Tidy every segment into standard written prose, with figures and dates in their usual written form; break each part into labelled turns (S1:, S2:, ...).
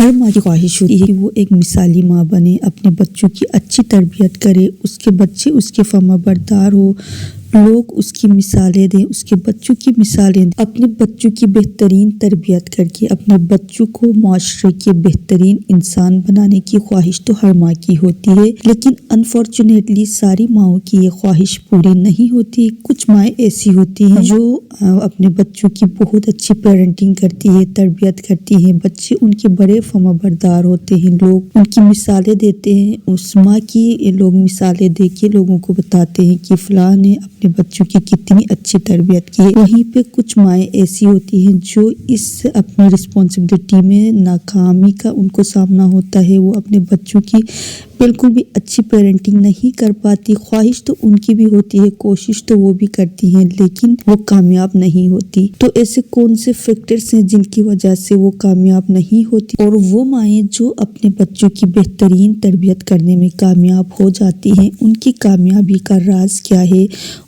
S1: हर माँ की ख्वाहिश होती है कि वो एक मिसाली माँ बने, अपने बच्चों की अच्छी तरबियत करे, उसके बच्चे उसके फर्माबरदार हो, लोग उसकी मिसालें दें, उसके बच्चों की मिसालें दें। अपने बच्चों की बेहतरीन तरबियत करके अपने बच्चों को माशरे के बेहतरीन इंसान बनाने की ख्वाहिश तो हर माँ की होती है, लेकिन अनफॉर्चुनेटली सारी माओं की ये ख्वाहिश पूरी नहीं होती। कुछ माएँ ऐसी होती हैं जो अपने बच्चों की बहुत अच्छी पेरेंटिंग करती है, तरबियत करती हैं, बच्चे उनके बड़े फर्माबरदार होते हैं, लोग उनकी मिसालें देते हैं। उस माँ की लोग मिसालें दे के लोगों को बताते हैं कि फलां ने अपने बच्चों की कितनी अच्छी तरबियत की है। वहीं पे कुछ माएँ ऐसी होती हैं जो इस अपनी रिस्पॉन्सिबिलिटी में नाकामी का उनको सामना होता है। वो अपने बच्चों की बिल्कुल भी अच्छी पेरेंटिंग नहीं कर पाती। ख्वाहिश तो उनकी भी होती है, कोशिश तो वो भी करती हैं, लेकिन वो कामयाब नहीं होती। तो ऐसे कौन से फैक्टर्स हैं जिनकी वजह से वो कामयाब नहीं होती, और वो माएँ जो अपने बच्चों की बेहतरीन तरबियत करने में कामयाब हो जाती हैं, उनकी कामयाबी का राज क्या है?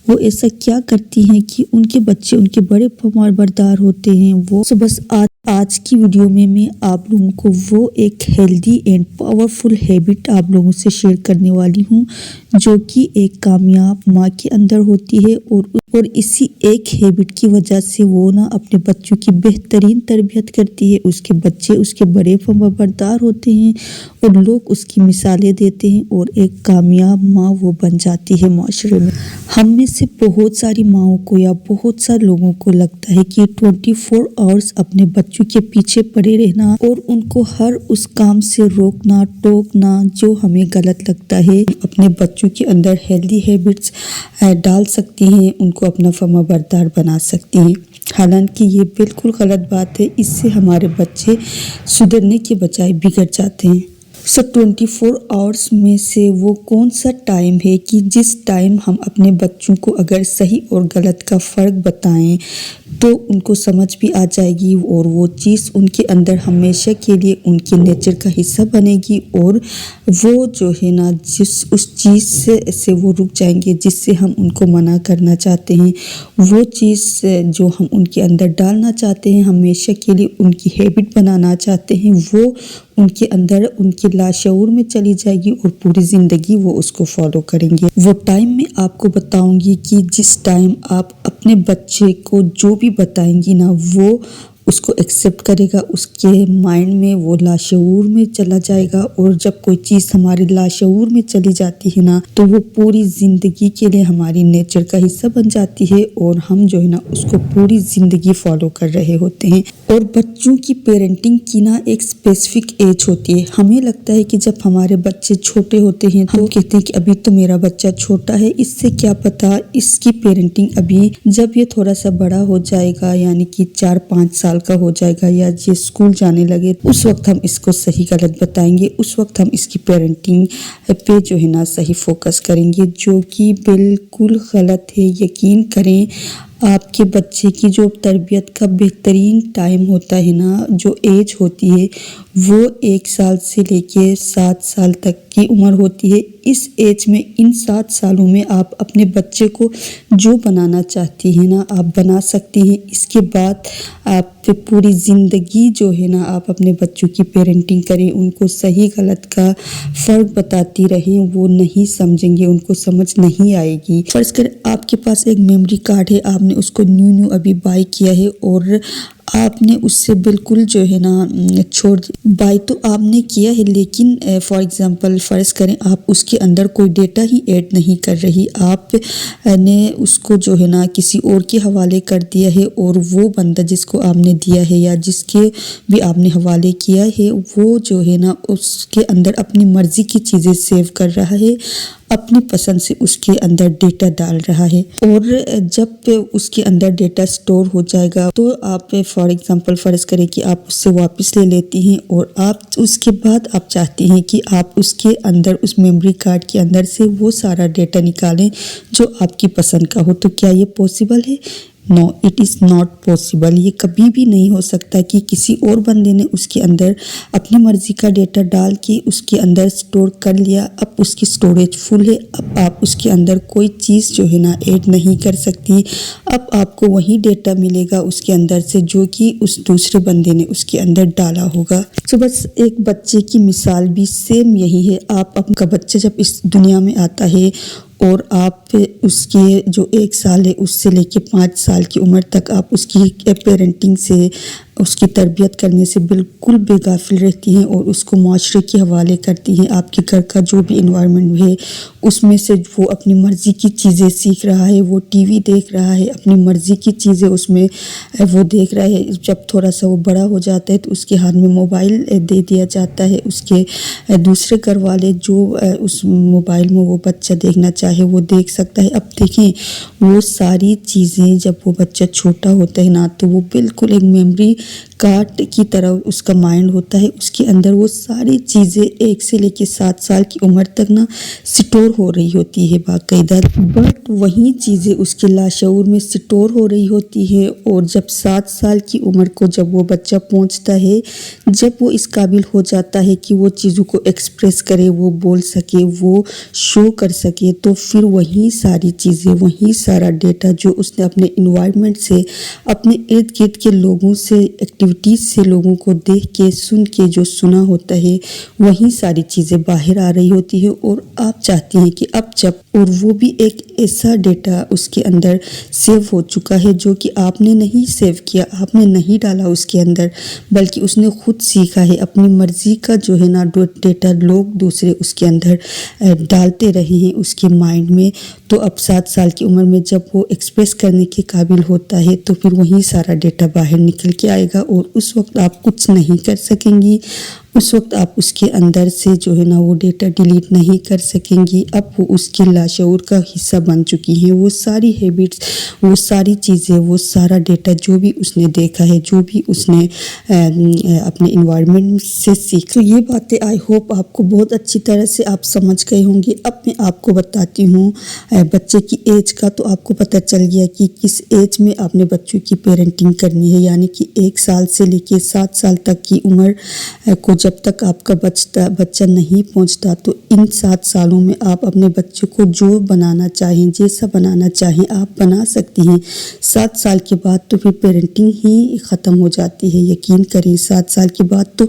S1: वो ऐसा क्या करती हैं कि उनके बच्चे उनके बड़े फर्माबरदार होते हैं? वो बस आज की वीडियो में मैं आप लोगों को वो एक हेल्दी एंड पावरफुल हैबिट आप लोगों से शेयर करने वाली हूँ जो कि एक कामयाब माँ के अंदर होती है, और इसी एक हैबिट की वजह से वो ना अपने बच्चों की बेहतरीन तरबियत करती है। उसके बच्चे उसके बड़े फर्माबरदार होते हैं और लोग उसकी मिसालें देते हैं, और एक कामयाब माँ वो बन जाती है माशरे में। हम में से बहुत सारी माओं को या बहुत सारे लोगों को लगता है कि 24 आवर्स अपने बच्चों के पीछे पड़े रहना और उनको हर उस काम से रोकना टोकना जो हमें गलत लगता है, अपने बच्चों के अंदर हेल्दी हैबिट्स डाल सकती हैं, उनको अपना फर्माबरदार बना सकती हैं। हालांकि ये बिल्कुल गलत बात है। इससे हमारे बच्चे सुधरने के बजाय बिगड़ जाते हैं। 24 आवर्स में से वो कौन सा टाइम है कि जिस टाइम हम अपने बच्चों को अगर सही और गलत का फ़र्क बताएं तो उनको समझ भी आ जाएगी, और वो चीज़ उनके अंदर हमेशा के लिए उनके नेचर का हिस्सा बनेगी, और वो जो है ना उस चीज़ से वो रुक जाएंगे जिससे हम उनको मना करना चाहते हैं। वो चीज़ जो हम उनके अंदर डालना चाहते हैं, हमेशा के लिए उनकी हैबिट बनाना चाहते हैं, वो उनके अंदर उनके लाशऊर में चली जाएगी और पूरी ज़िंदगी वो उसको फॉलो करेंगे। वो टाइम मैं आपको बताऊंगी कि जिस टाइम आप अपने बच्चे को जो भी बताएंगी ना वो उसको एक्सेप्ट करेगा, उसके माइंड में वो लाशऊर में चला जाएगा, और जब कोई चीज़ हमारे लाशऊर में चली जाती है ना तो वो पूरी ज़िंदगी के लिए हमारी नेचर का हिस्सा बन जाती है, और हम जो है ना उसको पूरी ज़िंदगी फॉलो कर रहे होते हैं। और बच्चों की पेरेंटिंग की ना एक स्पेसिफिक एज होती है। हमें लगता है कि जब हमारे बच्चे छोटे होते हैं तो कहते हैं कि अभी तो मेरा बच्चा छोटा है, इससे क्या पता इसकी पेरेंटिंग अभी जब ये थोड़ा सा बड़ा हो जाएगा, यानी कि 4-5 साल का हो जाएगा या ये स्कूल जाने लगे, उस वक्त हम इसको सही गलत बताएंगे, उस वक्त हम इसकी पेरेंटिंग पे जो है ना सही फोकस करेंगे, जो कि बिल्कुल गलत है। यकीन करें, आपके बच्चे की जो तरबियत का बेहतरीन टाइम होता है ना, जो एज होती है, वो 1 साल से लेके 7 साल तक की उम्र होती है। इस एज में, इन 7 सालों में आप अपने बच्चे को जो बनाना चाहती हैं ना आप बना सकती हैं। इसके बाद आप पूरी ज़िंदगी जो है ना आप अपने बच्चों की पेरेंटिंग करें, उनको सही गलत का फ़र्क बताती रहें, वो नहीं समझेंगे, उनको समझ नहीं आएगी। फर्ज़ कर आपके पास एक मेमोरी कार्ड है, आपने उसको न्यू अभी बाय किया है और आपने उससे बिल्कुल जो है ना छोड़ बाय तो आपने किया है, लेकिन फॉर एग्जांपल फ़र्ज़ करें आप उसके अंदर कोई डेटा ही ऐड नहीं कर रही, आपने उसको जो है ना किसी और के हवाले कर दिया है, और वो बंदा जिसको आपने दिया है या जिसके भी आपने हवाले किया है वो जो है ना उसके अंदर अपनी मर्ज़ी की चीज़ें सेव कर रहा है, अपनी पसंद से उसके अंदर डेटा डाल रहा है। और जब उसके अंदर डेटा स्टोर हो जाएगा तो आप फॉर एग्जांपल फ़र्ज़ करें कि आप उससे वापस ले लेती हैं, और आप उसके बाद आप चाहती हैं कि आप उसके अंदर उस मेमोरी कार्ड के अंदर से वो सारा डेटा निकालें जो आपकी पसंद का हो। तो क्या ये पॉसिबल है? No, it is not possible. ये कभी भी नहीं हो सकता कि किसी और बंदे ने उसके अंदर अपनी मर्जी का डेटा डाल के उसके अंदर स्टोर कर लिया। अब उसकी स्टोरेज फुल है, अब आप उसके अंदर कोई चीज़ जो है ना ऐड नहीं कर सकती। अब आपको वही डेटा मिलेगा उसके अंदर से जो कि उस दूसरे बंदे ने उसके अंदर डाला होगा। तो बस एक बच्चे की मिसाल भी सेम यही है। आप आपका बच्चा जब इस दुनिया में आता है और आप उसके जो 1 साल है उससे लेके 5 साल की उम्र तक आप उसकी पेरेंटिंग से, उसकी तरबियत करने से बिल्कुल बेगाफिल रहती हैं और उसको माशरे के हवाले करती हैं। आपके घर का जो भी इन्वायरमेंट है उसमें से वो अपनी मर्ज़ी की चीज़ें सीख रहा है, वो टीवी देख रहा है, अपनी मर्ज़ी की चीज़ें उसमें वो देख रहा है। जब थोड़ा सा वो बड़ा हो जाता है तो उसके हाथ में मोबाइल दे दिया जाता है। उसके दूसरे घर वाले जो उस मोबाइल में वो बच्चा देखना चाहे वो देख सकता है। अब देखें, वो सारी चीज़ें जब वो बच्चा छोटा होता है ना तो वो बिल्कुल एक मेमोरी कार्ड की तरह उसका माइंड होता है। उसके अंदर वो सारी चीज़ें 1 से लेके 7 साल की उम्र तक ना स्टोर हो रही होती है बाकायदा। बट वही चीज़ें उसके लाशऊर में स्टोर हो रही होती है और जब 7 साल की उम्र को जब वो बच्चा पहुंचता है, जब वो इस काबिल हो जाता है कि वो चीज़ों को एक्सप्रेस करे, वो बोल सके, वो शो कर सके, तो फिर वही सारी चीज़ें, वही सारा डेटा जो उसने अपने इन्वायरमेंट से, अपने इर्द गिर्द के लोगों से, एक्टिविटीज़ से, लोगों को देख के, सुन के जो सुना होता है, वही सारी चीज़ें बाहर आ रही होती है। और आप चाहती हैं कि अब जब, और वो भी एक ऐसा डेटा उसके अंदर सेव हो चुका है जो कि आपने नहीं सेव किया, आपने नहीं डाला उसके अंदर, बल्कि उसने खुद सीखा है। अपनी मर्ज़ी का जो है ना डेटा लोग दूसरे उसके अंदर डालते रहे हैं उसके माइंड में। तो अब 7 साल की उम्र में जब वो एक्सप्रेस करने के काबिल होता है तो फिर वही सारा डेटा बाहर निकल के आएगा और उस वक्त आप कुछ नहीं कर सकेंगी। उस वक्त आप उसके अंदर से जो है ना वो डेटा डिलीट नहीं कर सकेंगी। अब वो उसके लाशऊर का हिस्सा बन चुकी हैं। वो सारी हैबिट्स, वो सारी चीज़ें, वो सारा डेटा जो भी उसने देखा है, जो भी उसने अपने इन्वायरमेंट से सीखा। तो ये बातें आई होप आपको बहुत अच्छी तरह से आप समझ गए होंगे। अब मैं आपको बताती हूँ बच्चे की एज का। तो आपको पता चल गया कि किस एज में आपने बच्चों की पेरेंटिंग करनी है, यानी कि 1 साल से लेके 7 साल तक की उम्र को जब तक आपका बच्चा नहीं पहुंचता, तो इन 7 सालों में आप अपने बच्चे को जो बनाना चाहें, जैसा बनाना चाहें आप बना सकती हैं। 7 साल के बाद तो फिर पेरेंटिंग ही ख़त्म हो जाती है। यकीन करें, 7 साल के बाद तो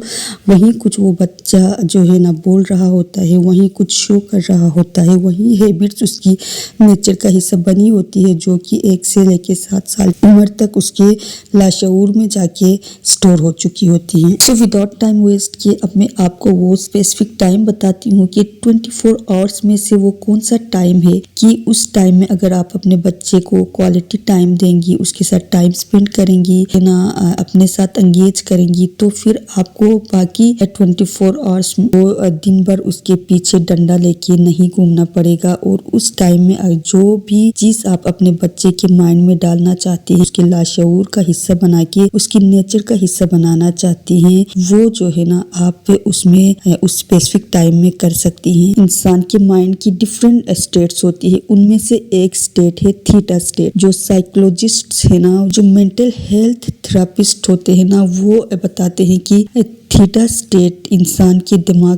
S1: वहीं कुछ वो बच्चा जो है ना बोल रहा होता है, वहीं कुछ शो कर रहा होता है, वहीं हैबिट्स उसकी नेचर का हिस्सा बनी होती है जो कि 1 से लेके 7 साल उम्र तक उसके लाशऊर में जाके स्टोर हो चुकी होती हैं। सो विदाउट टाइम वेस्ट किए अब मैं आपको वो स्पेसिफिक टाइम बताती हूँ कि 24 आवर्स में से वो कौन सा टाइम है कि उस टाइम में अगर आप अपने बच्चे को क्वालिटी टाइम देंगी, उसके साथ टाइम स्पेंड करेंगी ना, अपने साथ एंगेज करेंगी, तो फिर आपको बाकी 24 आवर्स वो दिन भर उसके पीछे डंडा लेके नहीं घूमना पड़ेगा। और उस टाइम में जो भी चीज़ आप अपने बच्चे के माइंड में डालना चाहते हैं, उसके लाशऊर का हिस्सा बना के उसकी नेचर का हिस्सा बनाना चाहती हैं, वो जो है ना आप उसमें उस स्पेसिफिक टाइम में कर सकती हैं। इंसान के माइंड की डिफरेंट स्टेट्स होती है, उनमें से एक स्टेट है थीटा स्टेट। जो साइकोलॉजिस्ट है ना, जो मेंटल हेल्थ थेरेपिस्ट होते हैं ना, वो बताते हैं कि थीटा स्टेट इंसान के दिमाग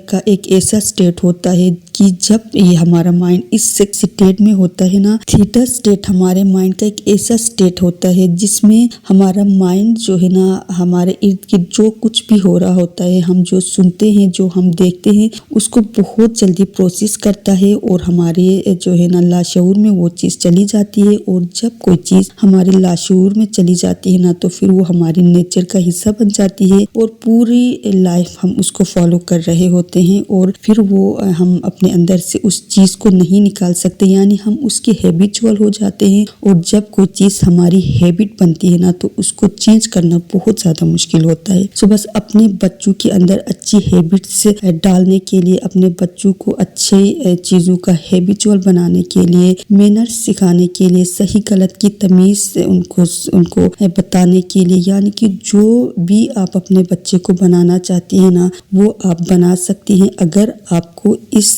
S1: का एक ऐसा स्टेट होता है कि जब ये हमारा माइंड इस स्टेट में होता है ना, थीटा स्टेट हमारे माइंड का एक ऐसा स्टेट होता है जिसमें हमारा माइंड जो है ना, हमारे इर्द गिर्द जो कुछ भी हो रहा होता है, हम जो सुनते हैं, जो हम देखते हैं, उसको बहुत जल्दी प्रोसेस करता है और हमारे जो है ना लाशऊर में वो चीज़ चली जाती है। और जब कोई चीज़ हमारे लाशऊर में चली जाती है ना, तो फिर वो हमारी नेचर का हिस्सा बन जाती है और पूरी लाइफ हम उसको फॉलो कर रहे होते हैं और फिर वो हम अपने अंदर से उस चीज़ को नहीं निकाल सकते, यानी हम उसके हैबिचुअल हो जाते हैं। और जब कोई चीज़ हमारी हैबिट बनती है ना, तो उसको चेंज करना बहुत ज़्यादा मुश्किल होता है। सो बस अपने बच्चों के अंदर अच्छी हैबिट्स डालने के लिए, अपने बच्चों को अच्छे चीज़ों का हैबिचुअल बनाने के लिए, मैनर्स सिखाने के लिए, सही गलत की तमीज़ उनको बताने के लिए, यानी कि जो भी आप अपने बच्चे को को बनाना चाहती हैं ना, वो आप बना सकती हैं अगर आपको इस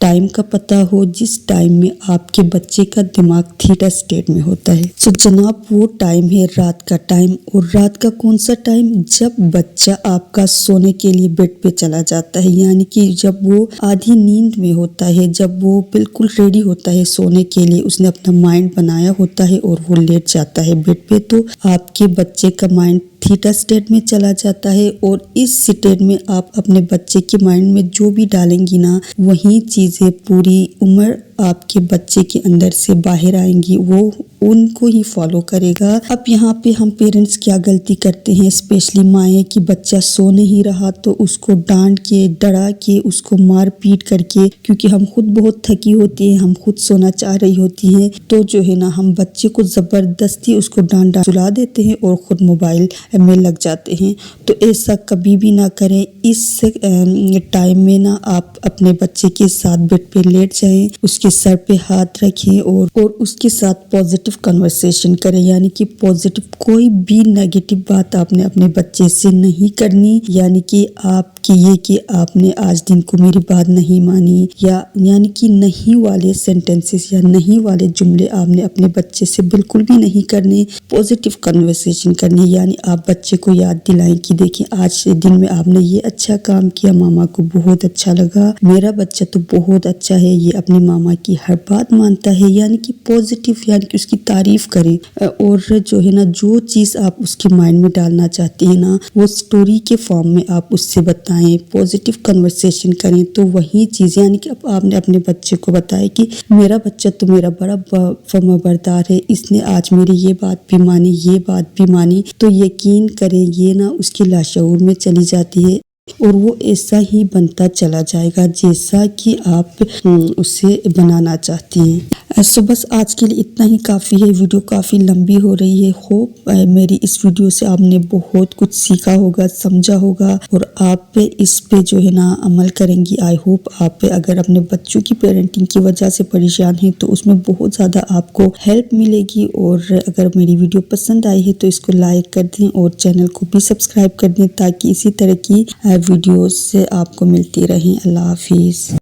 S1: टाइम का पता हो जिस टाइम में आपके बच्चे का दिमाग थीटा स्टेट में होता है। तो जनाब वो टाइम है रात का टाइम। और रात का कौन सा टाइम? जब बच्चा आपका सोने के लिए बेड पे चला जाता है, यानी कि जब वो आधी नींद में होता है, जब वो बिल्कुल रेडी होता है सोने के लिए, उसने अपना माइंड बनाया होता है और वो लेट जाता है बेड पे, तो आपके बच्चे का माइंड थीटा स्टेट में चला जाता है। और इस स्टेट में आप अपने बच्चे के माइंड में जो भी डालेंगी ना, वही चीज़ें पूरी उम्र आपके बच्चे के अंदर से बाहर आएंगी, वो उनको ही फॉलो करेगा। अब यहाँ पे हम पेरेंट्स क्या गलती करते हैं, स्पेशली माएँ, कि बच्चा सो नहीं रहा तो उसको डांट के, डरा के, उसको मार पीट करके, क्योंकि हम खुद बहुत थकी होती हैं, हम खुद सोना चाह रही होती हैं, तो जो है ना हम बच्चे को ज़बरदस्ती उसको डांट सुला देते हैं और ख़ुद मोबाइल में लग जाते हैं। तो ऐसा कभी भी ना करें। इस टाइम में ना आप अपने बच्चे के साथ बेड पे लेट जाएं, उसके सर पे हाथ रखें और उसके साथ पॉजिटिव कन्वर्सेशन करें, यानी कि पॉजिटिव कोई भी नेगेटिव बात आपने अपने बच्चे से नहीं करनी, यानी कि कि आपने आज दिन को मेरी बात नहीं मानी, या यानी कि नहीं वाले सेंटेंसेस या नहीं वाले जुमले आपने अपने बच्चे से बिल्कुल भी नहीं करने। पॉजिटिव कन्वर्सेशन करनी, यानी आप बच्चे को याद दिलाएं कि देखिए आज के दिन में आपने ये अच्छा काम किया, मामा को बहुत अच्छा लगा, मेरा बच्चा तो बहुत अच्छा है, ये अपनी मामा की हर बात मानता है, यानी कि पॉजिटिव, यानी कि उसकी तारीफ करें। और जो है ना, जो चीज़ आप उसके माइंड में डालना चाहती है ना, वो स्टोरी के फॉर्म में आप उससे बताएं, पॉजिटिव कन्वर्सेशन करें। तो वही चीज़, यानी कि अब आपने अपने बच्चे को बताया कि मेरा बच्चा तो मेरा बड़ा फर्माबरदार है, इसने आज मेरी ये बात भी मानी, ये बात भी मानी, तो यकीन करें ये ना उसके लाशऊर में चली जाती है और वो ऐसा ही बनता चला जाएगा जैसा कि आप उसे बनाना चाहती हैं। सो बस आज के लिए इतना ही काफ़ी है। वीडियो काफ़ी लंबी हो रही है। होप मेरी इस वीडियो से आपने बहुत कुछ सीखा होगा, समझा होगा और आप पे इस पे जो है ना अमल करेंगी। आई होप आप पे अगर अपने बच्चों की पेरेंटिंग की वजह से परेशान हैं तो उसमें बहुत ज़्यादा आपको हेल्प मिलेगी। और अगर मेरी वीडियो पसंद आई है तो इसको लाइक कर दें और चैनल को भी सब्सक्राइब कर दें ताकि इसी तरह की वीडियोस आपको मिलती रहें। अल्लाह हाफिज़।